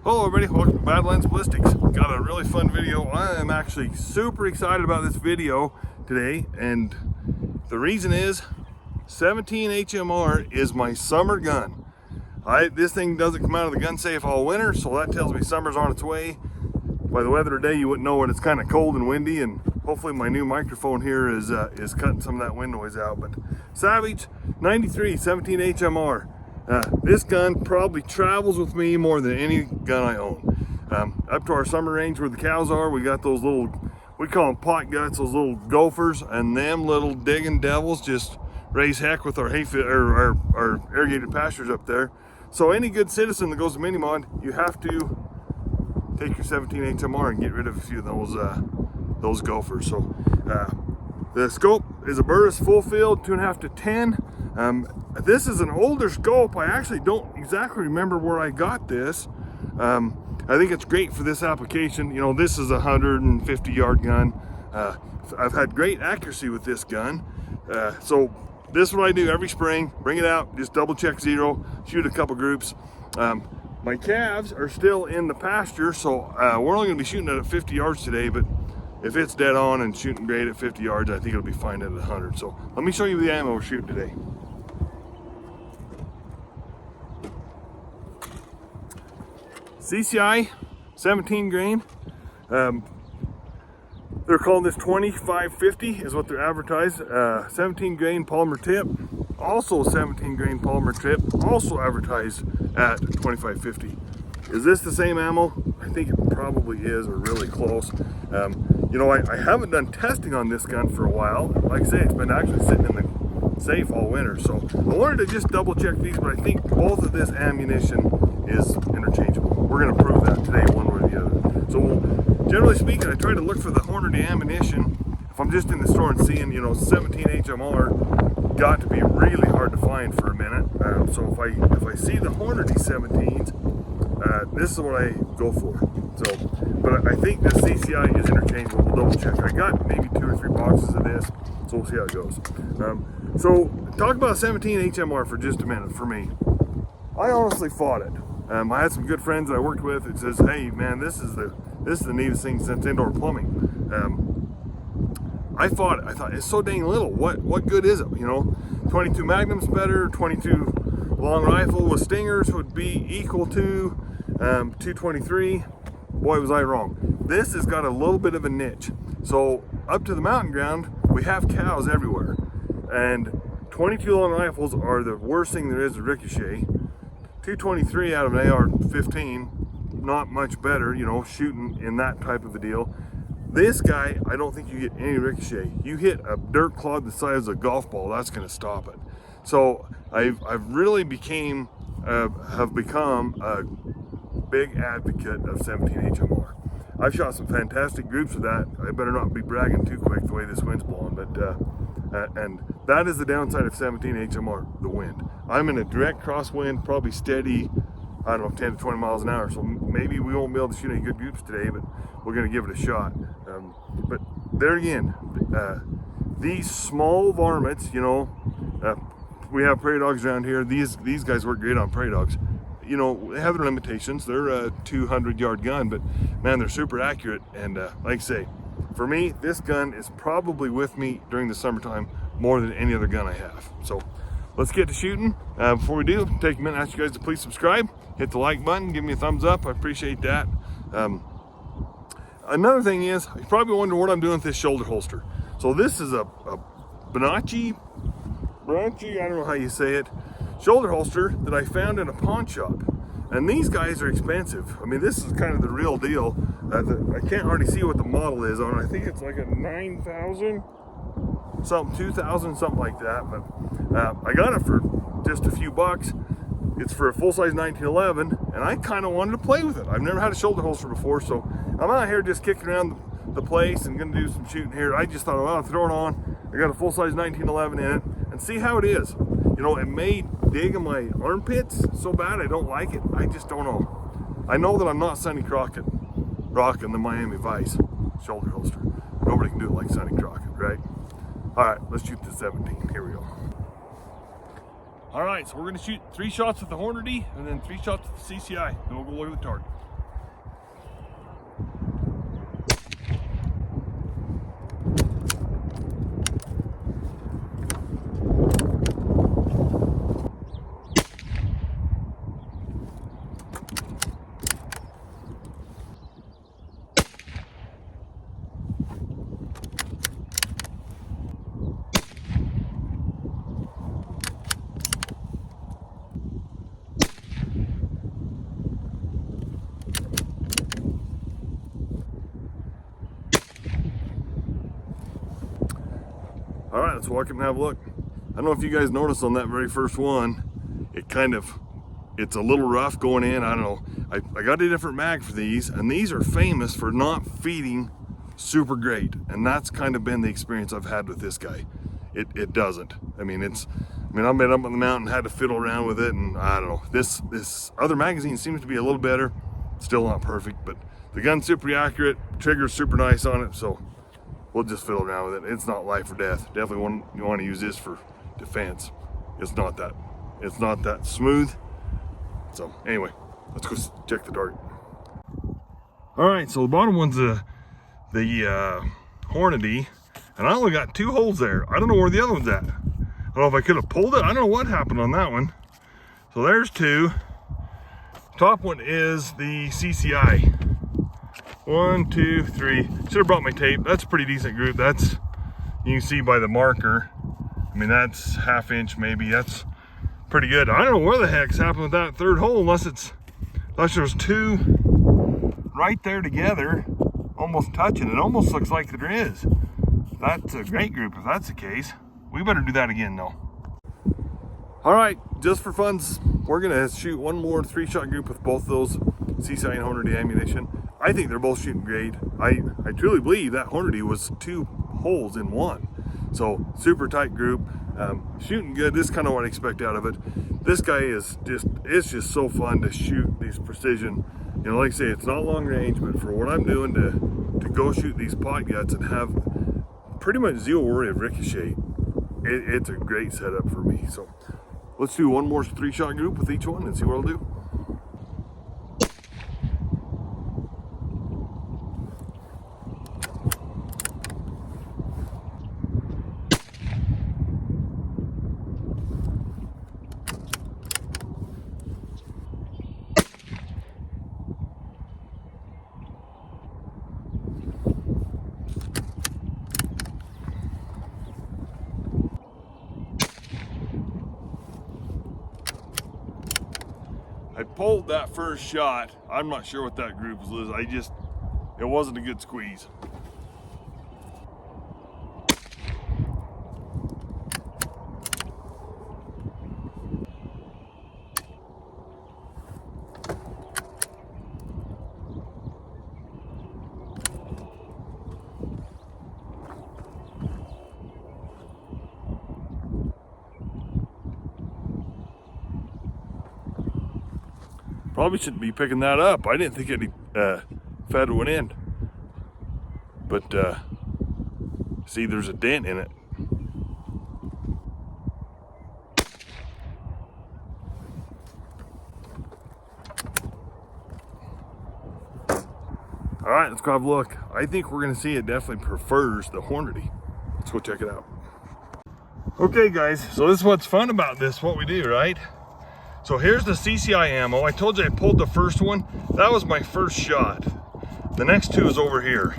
Hello everybody, welcome to Badlands Ballistics. Got a really fun video. I am actually super excited about this video today, and the reason is 17 HMR is my summer gun. This thing doesn't come out of the gun safe all winter, so that tells me summer's on its way. By the weather today, you wouldn't know when it's kind of cold and windy, and hopefully my new microphone here is cutting some of that wind noise out. But Savage 93 17 HMR. This gun probably travels with me more than any gun I own. Up to our summer range where the cows are, we got those little, we call them pot guts, those little gophers, and them little digging devils just raise heck with our our irrigated pastures up there. So any good citizen that goes to Minimod, you have to take your 17 HMR and get rid of a few of those gophers. So the scope is a Burris full field, 2.5 to 10. This is an older scope. I actually don't exactly remember where I got this. I think it's great for this application. You know, this is a 150-yard gun. I've had great accuracy with this gun. So this is what I do every spring. Bring it out, just double check zero, shoot a couple groups. My calves are still in the pasture, so we're only gonna be shooting at 50 yards today, but if it's dead on and shooting great at 50 yards, I think it'll be fine at 100. So let me show you the ammo we're shooting today. CCI 17 grain. They're calling this 2550 is what they're advertised. 17 grain polymer tip, also 17 grain polymer tip, also advertised at 2550. Is this the same ammo? I think it probably is, or really close. You know, I haven't done testing on this gun for a while. Like I say, it's been actually sitting in the safe all winter. So I wanted to just double check these, but I think both of this ammunition is interchangeable. We're gonna prove that today, one way or the other. So generally speaking, I try to look for the Hornady ammunition. If I'm just in the store and seeing, you know, 17 HMR, got to be really hard to find for a minute. So if I see the Hornady 17s, this is what I go for. So, but I think the CCI is interchangeable. We'll double check. I got maybe 2 or 3 boxes of this, so we'll see how it goes. So talk about 17 HMR for just a minute for me. I honestly fought it. I had some good friends that I worked with. It says, hey man, this is the neatest thing since indoor plumbing. I fought it. I thought it's so dang little. What good is it? You know, 22 Magnum's better. 22 long rifle with stingers would be equal to 223. Boy, was I wrong. This has got a little bit of a niche. So up to the mountain ground, we have cows everywhere, and 22 long rifles are the worst thing there is to ricochet. 223 out of an AR-15, not much better, you know, shooting in that type of a deal. This guy, I don't think you get any ricochet. You hit a dirt clod the size of a golf ball, that's gonna stop it. So I've really have become a big advocate of 17 HMR. I've shot some fantastic groups with that. I better not be bragging too quick the way this wind's blowing, but and that is the downside of 17 HMR, the wind. I'm in a direct crosswind, probably steady, I don't know, 10 to 20 miles an hour, so maybe we won't be able to shoot any good groups today, but we're gonna give it a shot. But there again, these small varmints, you know, we have prairie dogs around here. These guys work great on prairie dogs. You know, they have their limitations. They're a 200-yard gun, but man, they're super accurate. And like I say, for me, this gun is probably with me during the summertime more than any other gun I have. So let's get to shooting. Before we do, take a minute to ask you guys to please subscribe, hit the like button, give me a thumbs up. I appreciate that. Another thing is, you probably wonder what I'm doing with this shoulder holster. So this is a Branchy, I don't know how you say it, shoulder holster that I found in a pawn shop. And these guys are expensive. I mean, this is kind of the real deal. I can't already see what the model is on it. I think it's like a 9,000, something, 2,000, something like that. But I got it for just a few bucks. It's for a full-size 1911, and I kind of wanted to play with it. I've never had a shoulder holster before, so I'm out here just kicking around the place and gonna do some shooting here. I just thought, well, I'll throw it on. I got a full-size 1911 in it, and see how it is. You know, it may dig in my armpits so bad I don't like it. I just don't know. I know that I'm not Sonny Crockett rocking the Miami Vice shoulder holster. Nobody can do it like Sonny Crockett, right? All right, let's shoot the 17. Here we go. All right, so we're gonna shoot 3 shots with the Hornady and then 3 shots with the CCI. Then we'll go look at the target. let's walk up and have a look. I don't know if you guys noticed on that very first one, it's a little rough going in. I don't know. I got a different mag for these, and these are famous for not feeding super great. And that's kind of been the experience I've had with this guy. It doesn't. I mean, I've been up on the mountain, had to fiddle around with it, and I don't know. This other magazine seems to be a little better. Still not perfect, but the gun's super accurate, trigger's super nice on it, so we'll just fiddle around with it. It's not life or death. Definitely you want to use this for defense. It's not that smooth. So anyway, let's go check the dart. All right, so the bottom one's the Hornady, and I only got 2 holes there. I don't know where the other one's at. I don't know if I could have pulled it. I don't know what happened on that one. So there's 2. Top one is the CCI. 1, 2, 3. Should have brought my tape. That's a pretty decent group. You can see by the marker. I mean, that's 1/2 inch maybe. That's pretty good. I don't know where the heck's happened with that 3rd hole, unless there's 2 right there together, almost touching. It almost looks like there is. That's a great group if that's the case. We better do that again though. All right, just for funs, we're gonna shoot one more 3-shot group with both those CCI and Hornady ammunition. I think they're both shooting great. I truly believe that Hornady was 2 holes in 1. So super tight group, shooting good. This is kind of what I expect out of it. This guy it's just so fun to shoot these precision. You know, like I say, it's not long range, but for what I'm doing to go shoot these pot guts and have pretty much zero worry of ricochet, it's a great setup for me. So let's do one more 3-shot group with each one and see what I'll do. I pulled that first shot. I'm not sure what that group was. It wasn't a good squeeze. Probably shouldn't be picking that up. I didn't think any feather went in. But see, there's a dent in it. All right, let's go have a look. I think we're gonna see it definitely prefers the Hornady. Let's go check it out. Okay guys, so this is what's fun about this, what we do, right? So here's the CCI ammo. I told you I pulled the first one. That was my first shot. The next 2 is over here.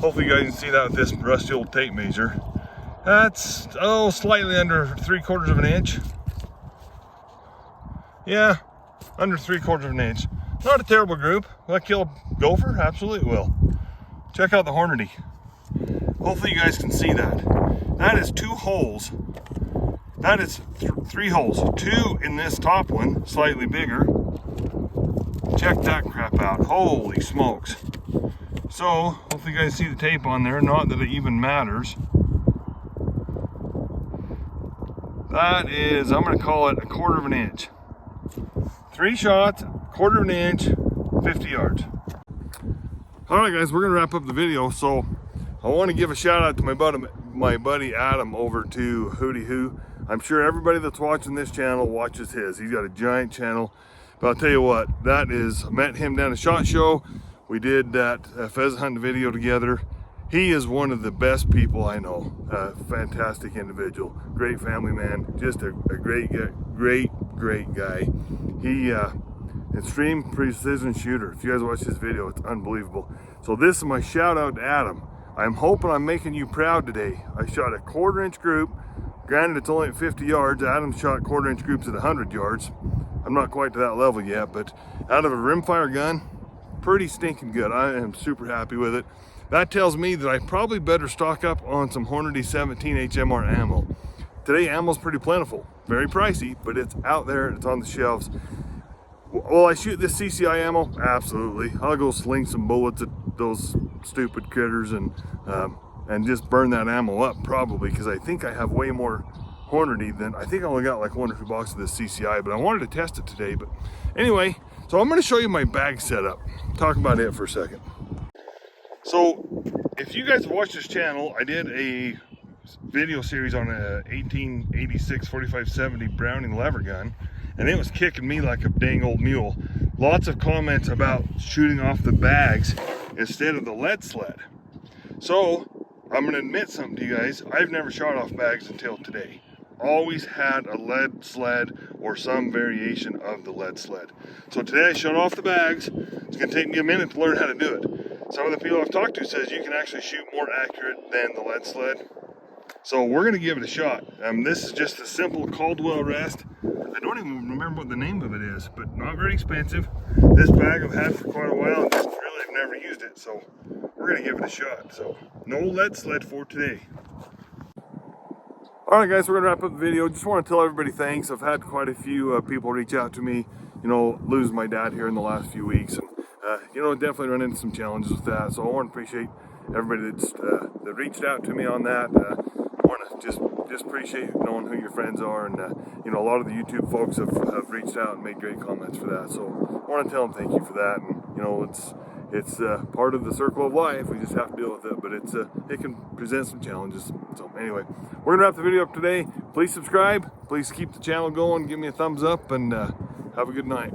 Hopefully you guys can see that with this rusty old tape measure. That's, slightly under 3/4 of an inch. Yeah, under 3/4 of an inch. Not a terrible group. Will that kill a gopher? Absolutely will. Check out the Hornady. Hopefully you guys can see that. That is 2 holes. That is 3 holes. 2 in this top one, slightly bigger. Check that crap out. Holy smokes. So, hopefully you guys see the tape on there. Not that it even matters. That is, I'm going to call it 1/4 of an inch. 3 shots, 1/4 of an inch, 50 yards. All right, guys, we're going to wrap up the video. So, I want to give a shout out to my buddy Adam over to Hootie Hoo. I'm sure everybody that's watching this channel watches his. He's got a giant channel. But I'll tell you what, I met him down at SHOT Show. We did that pheasant hunting video together. He is one of the best people I know. Fantastic individual, great family man, just a great guy. He extreme precision shooter. If you guys watch this video, it's unbelievable. So this is my shout out to Adam. I'm hoping I'm making you proud today. I shot a 1/4 inch group. Granted, it's only at 50 yards. Adam shot 1/4 inch groups at 100 yards. I'm not quite to that level yet, but out of a rimfire gun, pretty stinking good. I am super happy with it. that tells me that I probably better stock up on some Hornady 17 HMR ammo. Today ammo's pretty plentiful, very pricey, but it's out there, it's on the shelves. Will I shoot this CCI ammo? Absolutely. I'll go sling some bullets at those stupid critters and just burn that ammo up probably, because I think I have way more Hornady than, I think I only got like 1 or 2 boxes of this CCI, but I wanted to test it today. But anyway, so I'm going to show you my bag setup. Talk about it for a second. So if you guys have watched this channel, I did a video series on a 1886 4570 Browning lever gun, and it was kicking me like a dang old mule. Lots of comments about shooting off the bags instead of the lead sled. So I'm going to admit something to you guys. I've never shot off bags until today. Always had a lead sled or some variation of the lead sled. So today I shot off the bags. It's going to take me a minute to learn how to do it. Some of the people I've talked to says you can actually shoot more accurate than the lead sled. So we're going to give it a shot. This is just a simple Caldwell rest. I don't even remember what the name of it is, but not very expensive. This bag I've had for quite a while, and just really I've never used it, so we're going to give it a shot. So no lead sled for today. Alright guys, we're going to wrap up the video. Just want to tell everybody thanks. I've had quite a few people reach out to me, you know, lose my dad here in the last few weeks, and you know, definitely run into some challenges with that. So I want to appreciate everybody that's that reached out to me on that. I want to just appreciate knowing who your friends are, and you know, a lot of the YouTube folks have reached out and made great comments for that. So I want to tell them thank you for that. And you know, it's part of the circle of life. We just have to deal with it, but it can present some challenges. So anyway, we're gonna wrap the video up today. Please subscribe, please keep the channel going, give me a thumbs up, and have a good night.